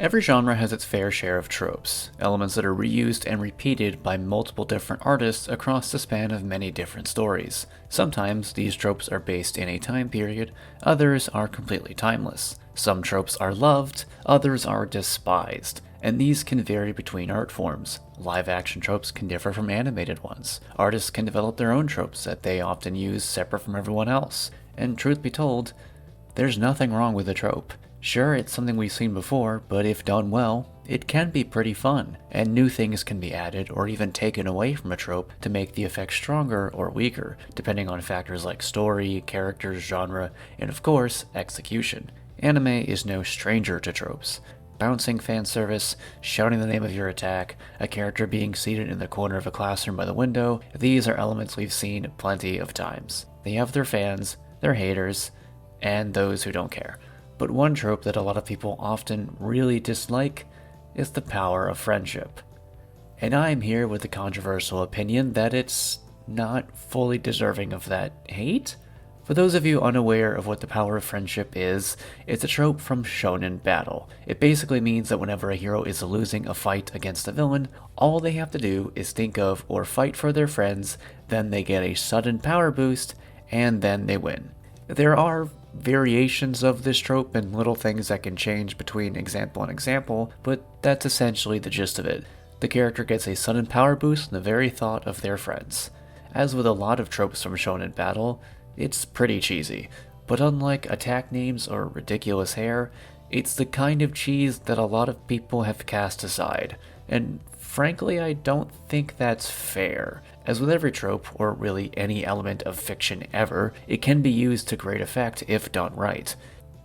Every genre has its fair share of tropes, elements that are reused and repeated by multiple different artists across the span of many different stories. Sometimes these tropes are based in a time period, others are completely timeless. Some tropes are loved, others are despised, and these can vary between art forms. Live action tropes can differ from animated ones. Artists can develop their own tropes that they often use separate from everyone else. And truth be told, there's nothing wrong with a trope. Sure, it's something we've seen before, but if done well, it can be pretty fun, and new things can be added or even taken away from a trope to make the effect stronger or weaker, depending on factors like story, characters, genre, and of course, execution. Anime is no stranger to tropes. Bouncing fan service, shouting the name of your attack, a character being seated in the corner of a classroom by the window, these are elements we've seen plenty of times. They have their fans, their haters, and those who don't care. But one trope that a lot of people often really dislike is the power of friendship. And I'm here with the controversial opinion that it's not fully deserving of that hate. For those of you unaware of what the power of friendship is, it's a trope from shonen battle. It basically means that whenever a hero is losing a fight against a villain, all they have to do is think of or fight for their friends, then they get a sudden power boost, and then they win. There are variations of this trope and little things that can change between example and example, but that's essentially the gist of it. The character gets a sudden power boost in the very thought of their friends. As with a lot of tropes from shonen battle, it's pretty cheesy, but unlike attack names or ridiculous hair, it's the kind of cheese that a lot of people have cast aside, and frankly I don't think that's fair. As with every trope, or really any element of fiction ever, it can be used to great effect if done right.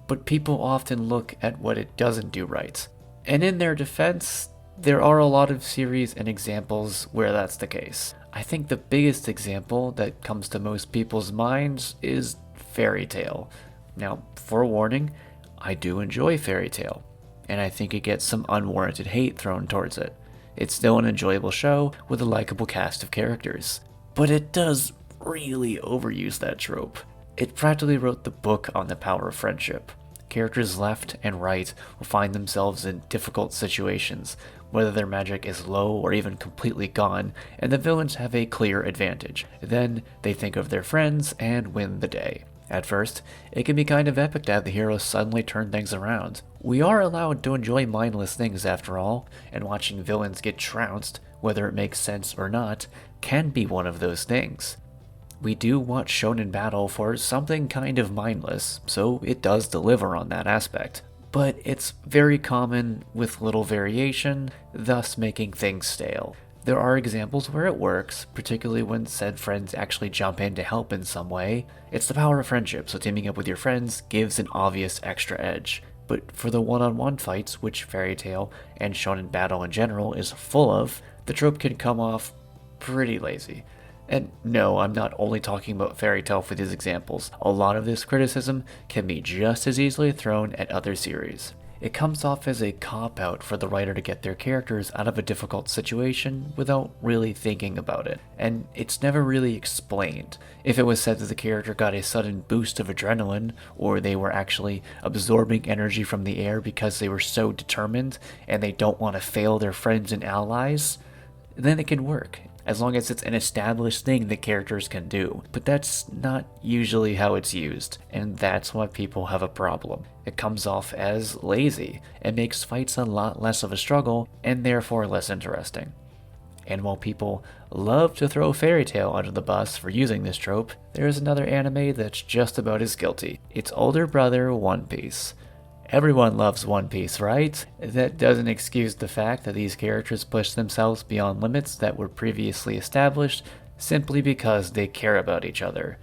But people often look at what it doesn't do right. And in their defense, there are a lot of series and examples where that's the case. I think the biggest example that comes to most people's minds is Fairy Tail. Now, forewarning, I do enjoy Fairy Tail, and I think it gets some unwarranted hate thrown towards it. It's still an enjoyable show with a likable cast of characters. But it does really overuse that trope. It practically wrote the book on the power of friendship. Characters left and right will find themselves in difficult situations, whether their magic is low or even completely gone, and the villains have a clear advantage. Then they think of their friends and win the day. At first, it can be kind of epic to have the heroes suddenly turn things around. We are allowed to enjoy mindless things after all, and watching villains get trounced, whether it makes sense or not, can be one of those things. We do watch shonen battle for something kind of mindless, so it does deliver on that aspect. But it's very common with little variation, thus making things stale. There are examples where it works, particularly when said friends actually jump in to help in some way. It's the power of friendship, so teaming up with your friends gives an obvious extra edge. But for the one-on-one fights, which Fairy Tail and shonen battle in general is full of, the trope can come off pretty lazy. And no, I'm not only talking about Fairy Tail for these examples. A lot of this criticism can be just as easily thrown at other series. It comes off as a cop-out for the writer to get their characters out of a difficult situation without really thinking about it, and it's never really explained. If it was said that the character got a sudden boost of adrenaline, or they were actually absorbing energy from the air because they were so determined and they don't want to fail their friends and allies, then it can work, as long as it's an established thing that characters can do. But that's not usually how it's used, and that's why people have a problem. It comes off as lazy, and makes fights a lot less of a struggle, and therefore less interesting. And while people love to throw Fairy Tail under the bus for using this trope, there's another anime that's just about as guilty. Its older brother, One Piece. Everyone loves One Piece, right? That doesn't excuse the fact that these characters push themselves beyond limits that were previously established simply because they care about each other.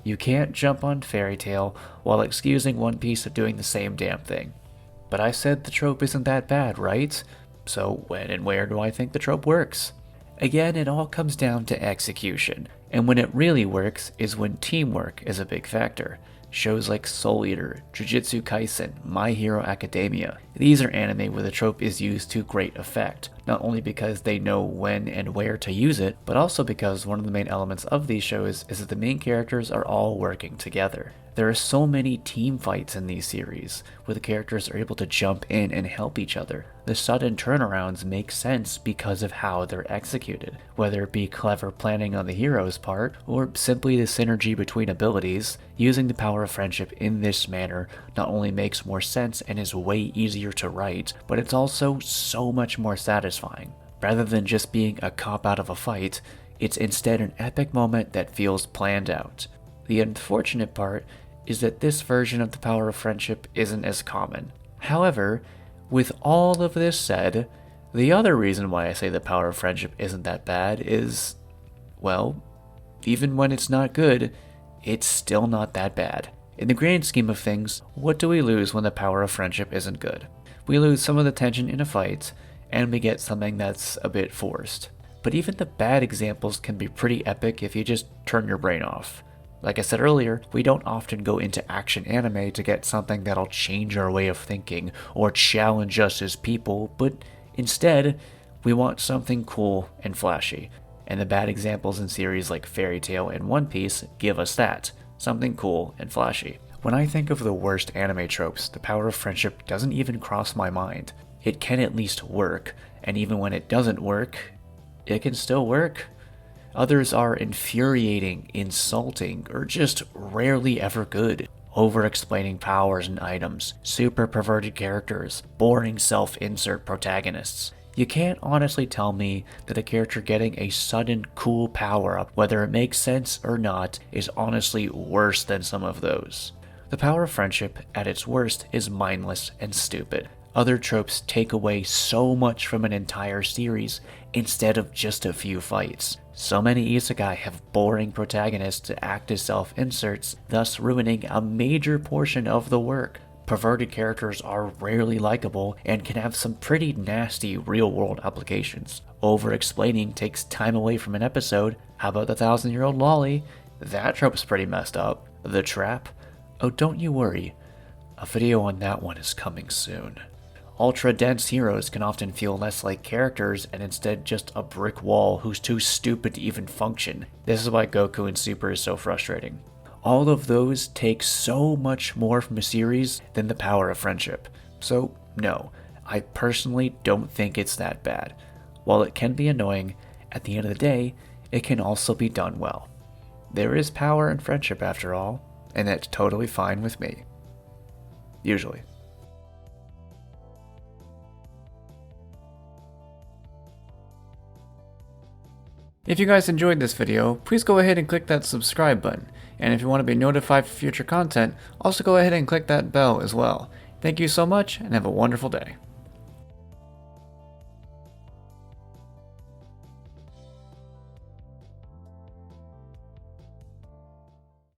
You can't jump on Fairy Tail while excusing One Piece of doing the same damn thing. But I said the trope isn't that bad, right? So when and where do I think the trope works? Again, it all comes down to execution, and when it really works is when teamwork is a big factor. Shows like Soul Eater, Jujutsu Kaisen, My Hero Academia. These are anime where the trope is used to great effect, not only because they know when and where to use it, but also because one of the main elements of these shows is that the main characters are all working together. There are so many team fights in these series, where the characters are able to jump in and help each other. The sudden turnarounds make sense because of how they're executed, whether it be clever planning on the hero's part, or simply the synergy between abilities. Using the power of friendship in this manner not only makes more sense and is way easier to write, but it's also so much more satisfying. Rather than just being a cop-out of a fight, it's instead an epic moment that feels planned out. The unfortunate part is that this version of the power of friendship isn't as common. However, with all of this said, the other reason why I say the power of friendship isn't that bad is, well, even when it's not good, it's still not that bad. In the grand scheme of things, what do we lose when the power of friendship isn't good? We lose some of the tension in a fight, and we get something that's a bit forced. But even the bad examples can be pretty epic if you just turn your brain off. Like I said earlier, we don't often go into action anime to get something that'll change our way of thinking or challenge us as people, but instead, we want something cool and flashy. And the bad examples in series like Fairy Tail and One Piece give us that, something cool and flashy. When I think of the worst anime tropes, the power of friendship doesn't even cross my mind. It can at least work, and even when it doesn't work, it can still work. Others are infuriating, insulting, or just rarely ever good. Over-explaining powers and items, super perverted characters, boring self-insert protagonists. You can't honestly tell me that a character getting a sudden cool power-up, whether it makes sense or not, is honestly worse than some of those. The power of friendship, at its worst, is mindless and stupid. Other tropes take away so much from an entire series instead of just a few fights. So many isekai have boring protagonists to act as self-inserts, thus ruining a major portion of the work. Perverted characters are rarely likable and can have some pretty nasty real-world applications. Over-explaining takes time away from an episode. How about the 1,000-year-old lolly? That trope's pretty messed up. The trap? Oh, don't you worry. A video on that one is coming soon. Ultra-dense heroes can often feel less like characters and instead just a brick wall who's too stupid to even function. This is why Goku in Super is so frustrating. All of those take so much more from a series than the power of friendship. So, no, I personally don't think it's that bad. While it can be annoying, at the end of the day, it can also be done well. There is power in friendship after all, and that's totally fine with me. Usually. If you guys enjoyed this video, please go ahead and click that subscribe button. And if you want to be notified for future content, also go ahead and click that bell as well. Thank you so much and have a wonderful day.